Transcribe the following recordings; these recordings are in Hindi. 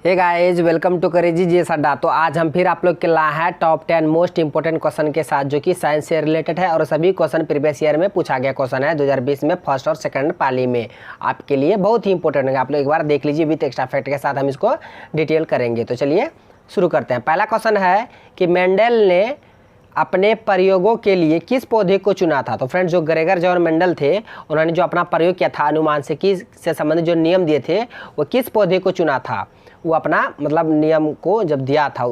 हे गाइस, वेलकम टू करेजी जीएस अड्डा। तो आज हम फिर आप लोग के लाए हैं टॉप 10 मोस्ट इंपोर्टेंट क्वेश्चन के साथ, जो कि साइंस से रिलेटेड है और सभी क्वेश्चन प्रीवियस ईयर में पूछा गया क्वेश्चन है 2020 में फर्स्ट और सेकंड पाली में। आपके लिए बहुत ही इंपॉर्टेंट है, आप लोग एक बार देख लीजिए विथ एक्स्ट्रा फैक्ट के साथ हम इसको डिटेल करेंगे। तो चलिए शुरू करते हैं। पहला क्वेश्चन है कि मेंडल ने अपने प्रयोगों के लिए किस पौधे को चुना था। तो फ्रेंड्स, जो ग्रेगर जॉन मेंडल थे, उन्होंने जो अपना प्रयोग किया था अनुवांशिकी से संबंधित जो नियम दिए थे, वो किस पौधे को चुना था। वो अपना मतलब नियम को जब दिया था,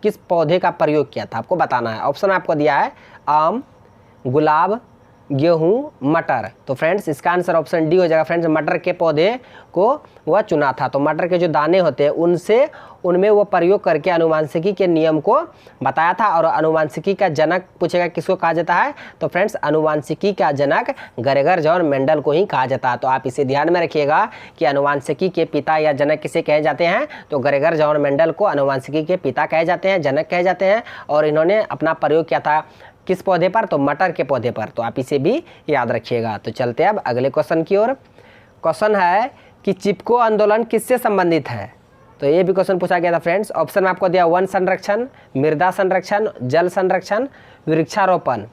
किस पौधे का प्रयोग किया था आपको बताना है। ऑप्शन आपको दिया है आम, गुलाब, गेहूं, मटर। तो फ्रेंड्स, इसका आंसर ऑप्शन डी हो जाएगा। फ्रेंड्स, मटर के पौधे को वह चुना था। तो मटर के जो दाने होते हैं उनमें वो प्रयोग करके अनुवांशिकी के नियम को बताया था। और अनुवांशिकी का जनक पूछेगा किसको कहा जाता है, तो फ्रेंड्स अनुवांशिकी का जनक ग्रेगर जॉन मेंडल को ही कहा जाता है। तो आप इसे ध्यान में रखिएगा कि अनुवांशिकी के पिता या जनक किसे कहे जाते हैं, तो ग्रेगर जॉन मेंडल को अनुवांशिकी के पिता कहे जाते हैं, जनक कहे जाते हैं। और इन्होंने अपना प्रयोग किया था किस पौधे पर, तो मटर के पौधे पर। तो आप इसे भी याद रखिएगा। तो चलते हैं अब अगले क्वेश्चन की ओर। क्वेश्चन है कि चिपको आंदोलन किससे संबंधित है। तो ये भी क्वेश्चन पूछा गया था फ्रेंड्स। ऑप्शन में आपको दिया वन संरक्षण, मृदा संरक्षण, जल संरक्षण, वृक्षारोपण।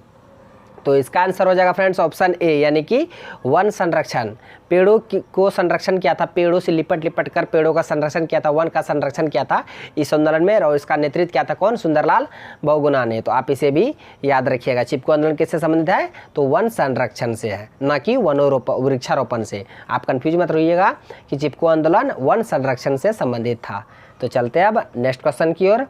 तो इसका आंसर हो जाएगा फ्रेंड्स ऑप्शन ए, यानी कि वन संरक्षण। पेड़ों को संरक्षण किया था, पेड़ों से लिपट कर पेड़ों का संरक्षण किया था, वन का संरक्षण किया था इस आंदोलन में। और इसका नेतृत्व किया था कौन, सुंदरलाल बहुगुणा ने। तो आप इसे भी याद रखिएगा। चिपको आंदोलन किससे संबंधित है, तो वन संरक्षण से है, न कि वृक्षारोपण से। आप कंफ्यूज मत रहिएगा कि चिपको आंदोलन वन संरक्षण से संबंधित था। तो चलते हैं अब नेक्स्ट क्वेश्चन की ओर।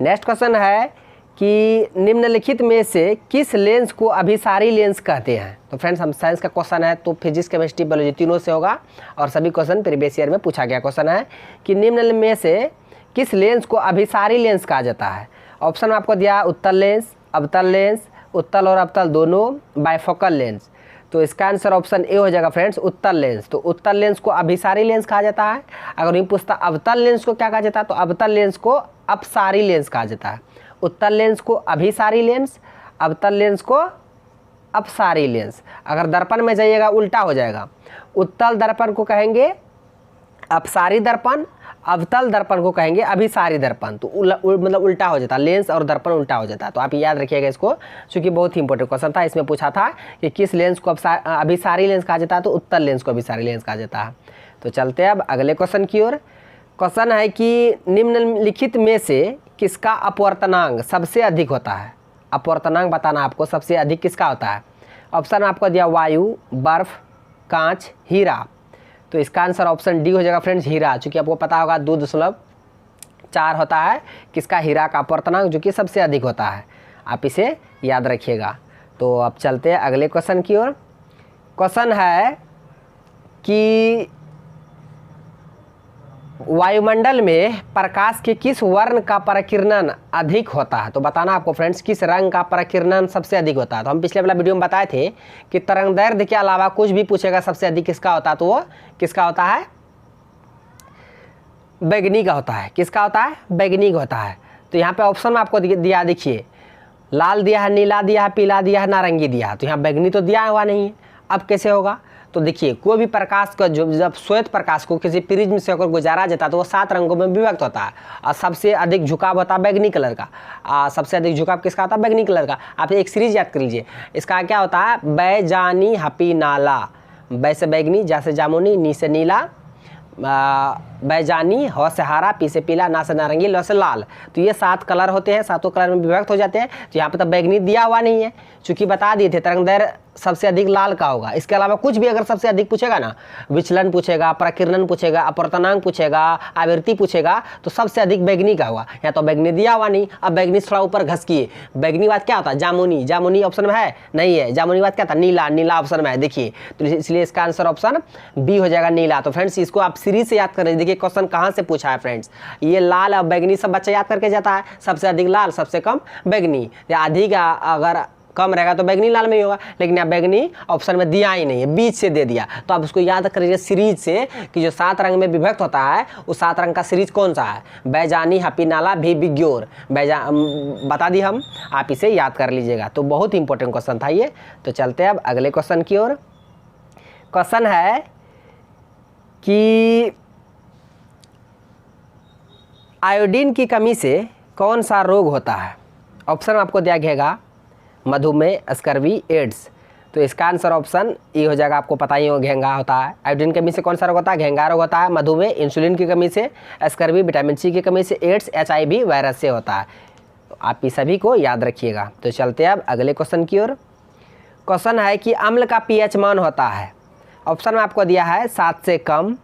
नेक्स्ट क्वेश्चन है कि निम्नलिखित में से किस लेंस को अभिसारी लेंस कहते हैं। तो फ्रेंड्स, हम साइंस का क्वेश्चन है, तो फिजिक्स, केमिस्ट्री, बायोलॉजी तीनों से होगा। और सभी क्वेश्चन प्रीवियस ईयर में पूछा गया क्वेश्चन है कि निम्न में से किस लेंस को अभिसारी लेंस कहा जाता है। ऑप्शन में आपको दिया उत्तल लेंस, अवतल लेंस, उत्तल और अवतल दोनों, बाइफोकल लेंस। तो इसका आंसर ऑप्शन ए हो जाएगा फ्रेंड्स, उत्तल लेंस। तो उत्तल लेंस को अभिसारी लेंस कहा जाता है। अगर ये पूछता अवतल लेंस को क्या कहा जाता है, तो अवतल लेंस को अपसारी लेंस कहा जाता है। उत्तल लेंस को अभिसारी लेंस, अवतल लेंस को अपसारी लेंस। अगर दर्पण में जाइएगा उल्टा हो जाएगा। उत्तल दर्पण को कहेंगे अपसारी दर्पण, अवतल दर्पण को कहेंगे अभिसारी दर्पण। तो मतलब उल्टा हो जाता, लेंस और दर्पण उल्टा हो जाता है। तो आप याद रखिएगा इसको, क्योंकि बहुत ही इंपॉर्टेंट क्वेश्चन था। इसमें पूछा था कि किस लेंस को अभिसारी लेंस कहा जाता है, तो उत्तल लेंस को अभिसारी लेंस कहा जाता है। तो चलते हैं अब अगले क्वेश्चन की ओर। क्वेश्चन है कि निम्नलिखित में से किसका अपवर्तनांक सबसे अधिक होता है। अपवर्तनांक बताना आपको, सबसे अधिक किसका होता है। ऑप्शन में आपको दिया वायु, बर्फ, कांच, हीरा। तो इसका आंसर ऑप्शन डी हो जाएगा फ्रेंड्स, हीरा। चूँकि आपको पता होगा 2.4 होता है किसका, हीरा का अपवर्तनांक, जो कि सबसे अधिक होता है। आप इसे याद रखिएगा। तो अब चलते हैं अगले क्वेश्चन की ओर। क्वेश्चन है कि वायुमंडल में प्रकाश के किस वर्ण का प्रकीर्णन अधिक होता है। तो बताना आपको फ्रेंड्स किस रंग का प्रकीर्णन सबसे अधिक होता है। तो हम पिछले वाला वीडियो में बताए थे कि तरंगदैर्घ्य के अलावा कुछ भी पूछेगा सबसे अधिक किसका होता है, तो वो किसका होता है, बैगनी का होता है। किसका होता है, बैगनी का होता है। तो यहाँ पे ऑप्शन में आपको दिया, देखिए लाल दिया है, नीला दिया है, पीला दिया है, नारंगी दिया है। तो यहाँ बैगनी तो दिया हुआ नहीं है, अब कैसे होगा। तो देखिए कोई भी प्रकाश का जब श्वेत प्रकाश को किसी प्रिज्म से होकर गुजारा जाता है, तो वो 7 रंगों में विभक्त होता है। और सबसे अधिक झुकाव होता है बैगनी कलर का। सबसे अधिक झुकाव किसका होता है, बैगनी कलर का। आप एक सीरीज याद कर लीजिए, इसका क्या होता है, बैजानी हपी नाला। बै से बैगनी, जा से जामुनी, नी से नीला, बैजानी, ह से हरा, पी से पीला, ना से नारंगी, ल से लाल। तो ये 7 कलर होते हैं, 7 कलर में विभक्त हो जाते हैं। तो यहाँ पे तो बैगनी दिया हुआ नहीं है, चूँकि बता दिए थे तरंगदैर्घ्य सबसे अधिक लाल का होगा। इसके अलावा कुछ भी अगर सबसे अधिक पूछेगा ना, विचलन पूछेगा, प्रकीर्णन पूछेगा, अपवर्तनांक पूछेगा, आवृत्ति पूछेगा, तो सबसे अधिक बैगनी का होगा। यहाँ तो बैगनी दिया हुआ नहीं। अब बैगनी थोड़ा ऊपर घसकिए, बैगनी बात क्या होता है, जामुनी। जामुनी ऑप्शन में है नहीं है, जामुनी बात क्या था, नीला। नीला ऑप्शन में है, देखिए। तो इसलिए इसका आंसर ऑप्शन बी हो जाएगा, नीला। तो फ्रेंड्स, इसको आप सीरीज से याद कर रहे, देखिए क्वेश्चन कहाँ से पूछा है फ्रेंड्स। ये लाल और बैगनी सब बच्चा याद करके जाता है, सबसे अधिक लाल, सबसे कम बैगनी। अधिक अगर कम रहेगा तो बैगनी लाल में ही होगा, लेकिन यहाँ बैगनी ऑप्शन में दिया ही नहीं है, बीच से दे दिया। तो आप उसको याद करिए सीरीज से कि जो 7 रंग में विभक्त होता है, उस 7 रंग का सीरीज कौन सा है, बैजानी, हपी नाला, भी बिग्योर, बता दी हम। आप इसे याद कर लीजिएगा। तो बहुत ही इंपॉर्टेंट क्वेश्चन था ये। तो चलते हैं अब अगले क्वेश्चन की ओर। क्वेश्चन है कि आयोडीन की कमी से कौन सा रोग होता है? ऑप्शन आपको दिया गया मधुमेह, स्कर्वी, एड्स। तो इसका आंसर ऑप्शन ए हो जाएगा। आपको पता ही हो घेंगा होता है। आयोडीन की कमी से कौन सा रोग होता है? घेंगा रोग होता है। मधुमेह इंसुलिन की कमी से, स्कर्वी विटामिन सी की कमी से, एड्स HIV वायरस से होता है। तो आप ये सभी को याद रखिएगा। तो चलते हैं अब अगले क्वेश्चन की ओर। क्वेश्चन है कि अम्ल का pH मान होता है। ऑप्शन में आपको दिया है 7 से कम,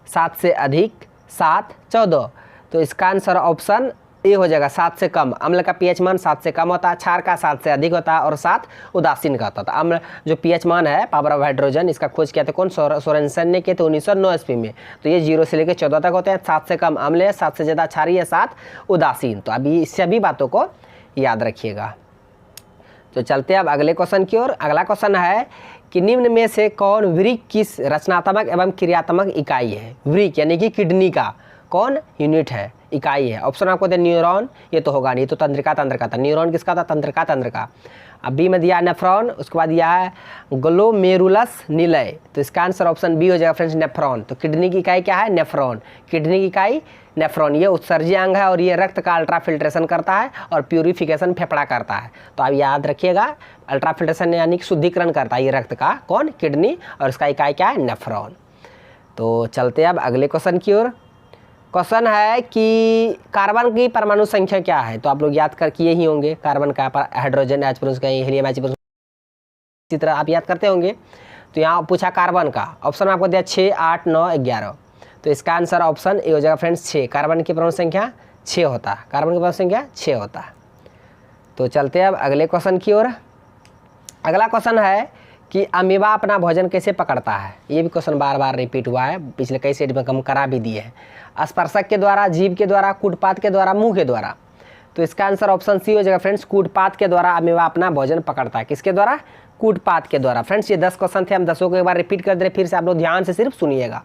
7 से अधिक, 7, 14। तो इसका आंसर ऑप्शन ए हो जाएगा, 7 से कम। अम्ल का pH मान 7 से कम होता है, क्षार का 7 से अधिक होता है और 7 उदासीन का होता है। अम्ल जो pH मान है, पावर ऑफ हाइड्रोजन, इसका खोज किया था कौन? सोरेनसन ने किया था 1909 ईस्वी में। तो ये 0 से लेकर 14 तक होते हैं। 7 से कम अम्ल है, 7 से ज़्यादा क्षारीय है, 7 उदासीन। तो अभी इस सभी बातों को याद रखिएगा। तो चलते हैं अब अगले क्वेश्चन की ओर। अगला क्वेश्चन है कि निम्न में से कौन वृक्क की रचनात्मक एवं क्रियात्मक इकाई है? वृक्क यानी कि किडनी का कौन यूनिट है, इकाई है? ऑप्शन आपको दे न्यूरॉन, ये तो होगा नहीं, तो तंत्रिका था। न्यूरॉन किसका था? तंत्रिका। अब बी में दिया है नेफ्रॉन, उसके बाद दिया है ग्लोमेरुलस निलय। तो इसका आंसर ऑप्शन बी हो जाएगा फ्रेंड्स, नेफ्रॉन। तो किडनी की इकाई क्या है? नेफ्रॉन। किडनी की इकाई नेफ्रॉन। ये उत्सर्जी अंग है और ये रक्त का अल्ट्रा फिल्ट्रेशन करता है और प्यूरिफिकेशन फेफड़ा करता है। तो आप याद रखिएगा, अल्ट्रा फिल्ट्रेशन यानी कि शुद्धिकरण करता है ये रक्त का, कौन? किडनी। और इसका इकाई क्या है? नेफ्रॉन। तो चलते हैं अब अगले क्वेश्चन की ओर। क्वेश्चन है कि कार्बन की परमाणु संख्या क्या है? तो आप लोग याद कर किए ही होंगे। कार्बन का हाइड्रोजन H+, हीलियम H+, इसी तरह आप याद करते होंगे। तो यहाँ पूछा कार्बन का, ऑप्शन आपको दिया 6, 8, 9, 11। तो इसका आंसर ऑप्शन ए हो जाएगा फ्रेंड्स 6। कार्बन की परमाणु संख्या 6 होता है। कार्बन की परमाणु संख्या 6 होता है। तो चलते हैं अब अगले क्वेश्चन की ओर। अगला क्वेश्चन है कि अमीबा अपना भोजन कैसे पकड़ता है? ये भी क्वेश्चन बार बार रिपीट हुआ है, पिछले कई सेट में हम करा भी दिए हैं। स्पर्शक के द्वारा, जीभ के द्वारा, कूटपात के द्वारा, मुंह के द्वारा। तो इसका आंसर ऑप्शन सी हो जाएगा फ्रेंड्स, कूटपात के द्वारा अमीबा अपना भोजन पकड़ता है। किसके द्वारा? कूटपात के द्वारा। फ्रेंड्स ये 10 क्वेश्चन थे, हम 10 को एक बार रिपीट कर दे रहे, फिर से आप लोग ध्यान से सिर्फ सुनिएगा।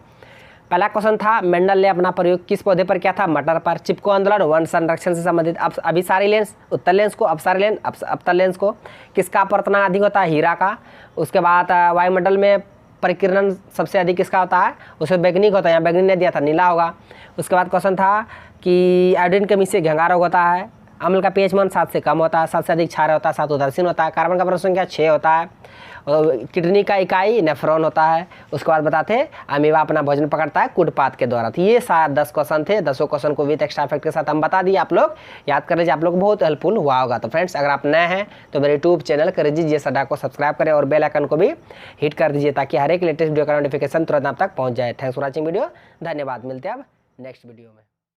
पहला क्वेश्चन था, मेंडल ने अपना प्रयोग किस पौधे पर किया था? मटर पर। चिपको आंदोलन वन संरक्षण से संबंधित। अभिसारी लेंस उत्तर लेंस को, अपसारी लेंस अपतल लेंस को। किसका अपवर्तना अधिक होता है? हीरा का। उसके बाद वायुमंडल में परिकिरण सबसे अधिक किसका होता है? उससे बैगनी होता है, यहाँ बैगनी ने दिया था, नीला होगा। उसके बाद क्वेश्चन था कि आयोडीन कमी से घेंगा रोग होता है। अम्ल का pH मान 7 से कम होता है, 7 से अधिक क्षार होता है, 7 उदासीन होता है। कार्बन का परमाणु संख्या 6 होता है। और किडनी का इकाई नेफ्रॉन होता है। उसके बाद बताते हैं अमीबा अपना भोजन पकड़ता है कूटपात के द्वारा। तो ये 10 क्वेश्चन थे। 10 क्वेश्चन को विद एक्स्ट्रा फैक्ट के साथ हम बता दिए, आप लोग याद कर लीजिए, आप लोग बहुत हेल्पफुल हुआ होगा। तो फ्रेंड्स अगर आप नए हैं तो मेरे यूट्यूब चैनल करेजी जीएस अड्डा को सब्सक्राइब करें और बेल आइकन को भी हिट कर दीजिए ताकि हर एक लेटेस्ट वीडियो का नोटिफिकेशन तुरंत आप तक पहुँच जाए। Thanks for watching video. धन्यवाद। मिलते हैं अब नेक्स्ट वीडियो में।